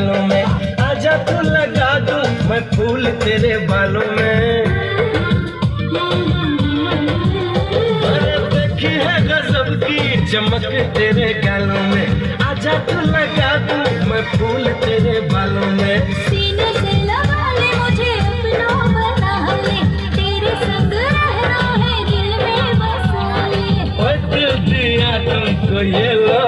गालों में, आजा तू लगा दूं मैं फूल तेरे बालों में। अरे देखी है गजब की चमक तेरे गालों में, आजा तू लगा दूं मैं फूल तेरे बालों में। सीने से लगा ले मुझे अपना बना ले, तेरे संग रहना है दिल में बसा ले। दिल दिया तुमको ये लो